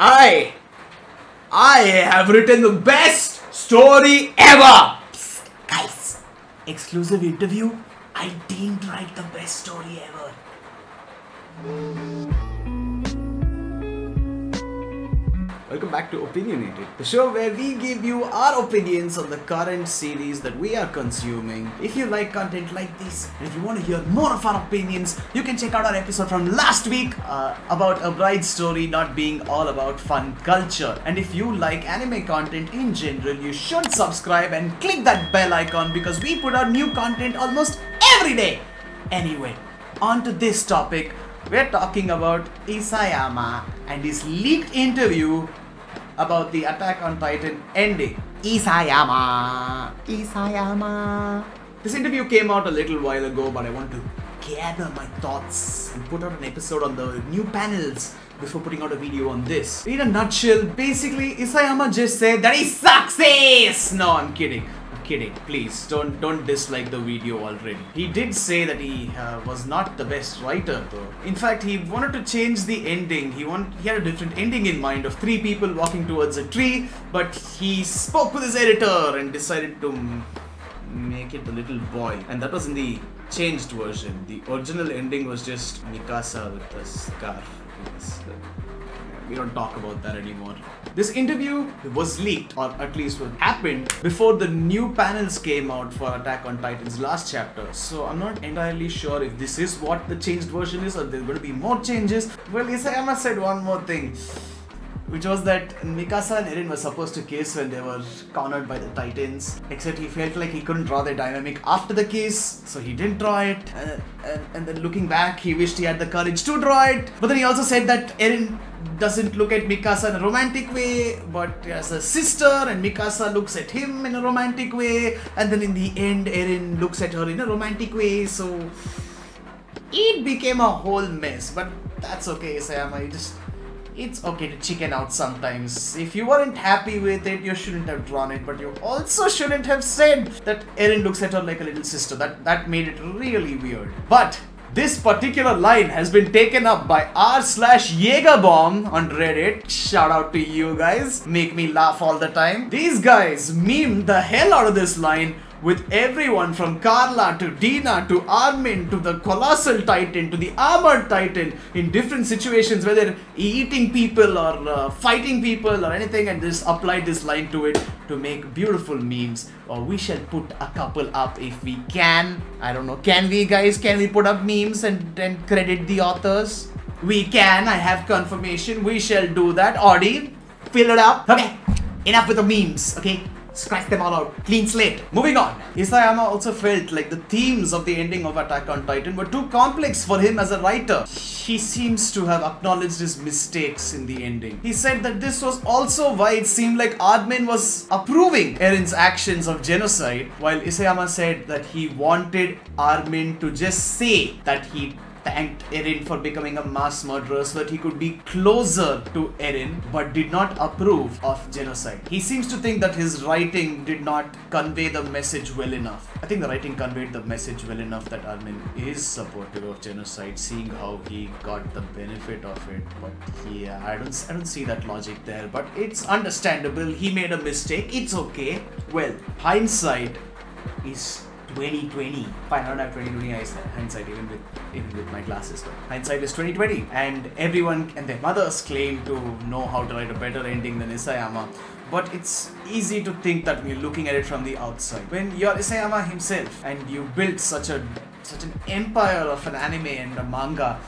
I have written the best story ever! Psst, guys, exclusive interview. I didn't write the best story ever. Welcome back to Opinionated, the show where we give you our opinions on the current series that we are consuming. If you like content like this, and if you want to hear more of our opinions, you can check out our episode from last week about A Bride's Story not being all about fun culture. And if you like anime content in general, you should subscribe and click that bell icon because we put out new content almost every day. Anyway, on to this topic. We're talking about Isayama and his leaked interview about the Attack on Titan ending. Isayama. This interview came out a little while ago, but I want to gather my thoughts and put out an episode on the new panels before putting out a video on this. In a nutshell, basically Isayama just said that he sucks. No, I'm kidding. Please don't dislike the video already. He did say that he was not the best writer though. In fact, he wanted to change the ending. He had a different ending in mind of 3 people walking towards a tree, but he spoke with his editor and decided to make it a little boy, and that was in the changed version. The original ending was just Mikasa with a scarf. We don't talk about that anymore. This interview was leaked, or at least what happened before the new panels came out for Attack on Titan's last chapter. So I'm not entirely sure if this is what the changed version is or there's going to be more changes. Well, Isayama said one more thing, which was that Mikasa and Eren were supposed to kiss when they were cornered by the Titans, except he felt like he couldn't draw their dynamic after the kiss, so he didn't draw it, and then looking back, he wished he had the courage to draw it. But then he also said that Eren doesn't look at Mikasa in a romantic way, but as a sister, and Mikasa looks at him in a romantic way, and then in the end, Eren looks at her in a romantic way, so it became a whole mess. But that's okay, Isayama, it's okay to chicken out sometimes. If you weren't happy with it, you shouldn't have drawn it, but you also shouldn't have said that Eren looks at her like a little sister. That made it really weird. But this particular line has been taken up by r/Jaegerbomb on Reddit. Shout out to you guys. Make me laugh all the time. These guys memed the hell out of this line with everyone from Carla to Dina to Armin to the Colossal Titan to the Armored Titan in different situations, whether eating people or fighting people or anything, and just applied this line to it to make beautiful memes. Or we shall put a couple up if we can. I don't know. Can we, guys? Can we put up memes and credit the authors? We can. I have confirmation. We shall do that. Audi, fill it up. Okay. Enough with the memes. Okay. Scratch them all out. Clean slate. Moving on. Isayama also felt like the themes of the ending of Attack on Titan were too complex for him as a writer. He seems to have acknowledged his mistakes in the ending. He said that this was also why it seemed like Armin was approving Eren's actions of genocide, while Isayama said that he wanted Armin to just say that he thanked Eren for becoming a mass murderer so that he could be closer to Eren, but did not approve of genocide. He seems to think that his writing did not convey the message well enough. I think the writing conveyed the message well enough that Armin is supportive of genocide, seeing how he got the benefit of it. But yeah, I don't see that logic there, but it's understandable. He made a mistake. It's okay. Well, hindsight is 2020. Fine, I don't have 2020 hindsight even with my glasses, but hindsight is 2020, and everyone and their mothers claim to know how to write a better ending than Isayama. But it's easy to think that when you're looking at it from the outside. When you're Isayama himself and you built such an empire of an anime and a manga,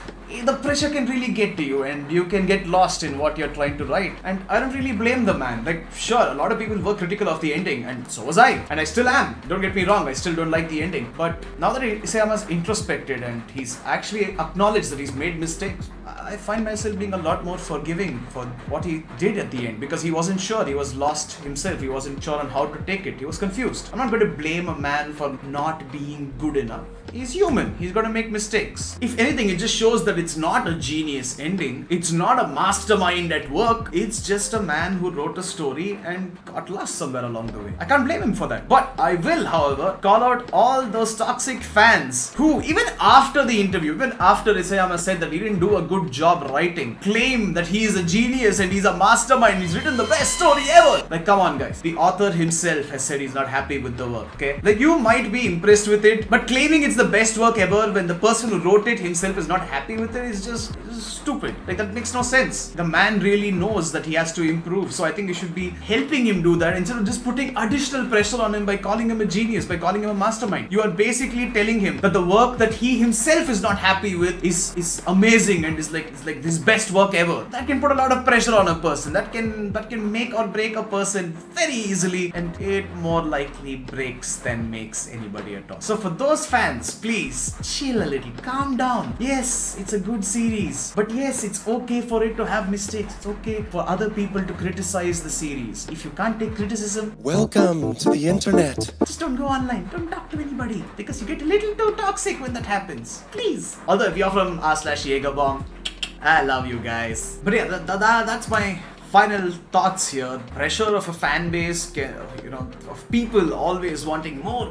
the pressure can really get to you and you can get lost in what you're trying to write. And I don't really blame the man. Like, sure, a lot of people were critical of the ending, and so was I. And I still am. Don't get me wrong, I still don't like the ending. But now that Isayama's introspected and he's actually acknowledged that he's made mistakes, I find myself being a lot more forgiving for what he did at the end, because he wasn't sure. He was lost himself. He wasn't sure on how to take it. He was confused. I'm not going to blame a man for not being good enough. He's human. He's going to make mistakes. If anything, it just shows that it's not a genius ending. It's not a mastermind at work. It's just a man who wrote a story and got lost somewhere along the way. I can't blame him for that. But I will, however, call out all those toxic fans who, even after the interview, even after Isayama said that he didn't do a good good job writing, claim that he is a genius and he's a mastermind, he's written the best story ever. Like, come on guys. The author himself has said he's not happy with the work, okay? Like, you might be impressed with it, but claiming it's the best work ever when the person who wrote it himself is not happy with it is just stupid. Like, that makes no sense. The man really knows that he has to improve, so I think you should be helping him do that instead of just putting additional pressure on him by calling him a genius, by calling him a mastermind. You are basically telling him that the work that he himself is not happy with is amazing and is like this best work ever. That can put a lot of pressure on a person. That can make or break a person very easily, and it more likely breaks than makes anybody at all. So for those fans, please chill a little, calm down. Yes, it's a good series, but yes, it's okay for it to have mistakes. It's okay for other people to criticize the series. If you can't take criticism, welcome to the internet. Just don't go online, don't talk to anybody, because you get a little too toxic when that happens. Please. Although if you're from r/Jagerbomb, I love you guys. But yeah, that's my final thoughts here. Pressure of a fan base, of people always wanting more,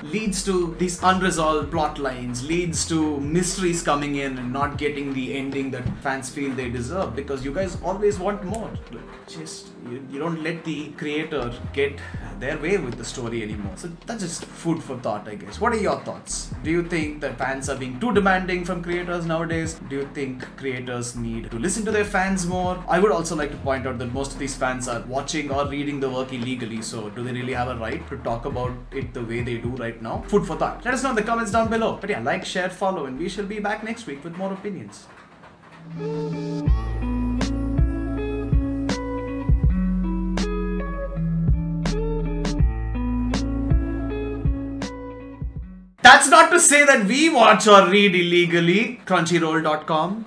leads to these unresolved plot lines, leads to mysteries coming in and not getting the ending that fans feel they deserve, because you guys always want more. Just you don't let the creator get their way with the story anymore. So that's just food for thought, I guess. What are your thoughts? Do you think that fans are being too demanding from creators nowadays? Do you think creators need to listen to their fans more? I would also like to point out that most of these fans are watching or reading the work illegally, so do they really have a right to talk about it the way they do right now? Food for thought. Let us know in the comments down below. But yeah, like, share, follow, and we shall be back next week with more opinions. That's not to say that we watch or read illegally. Crunchyroll.com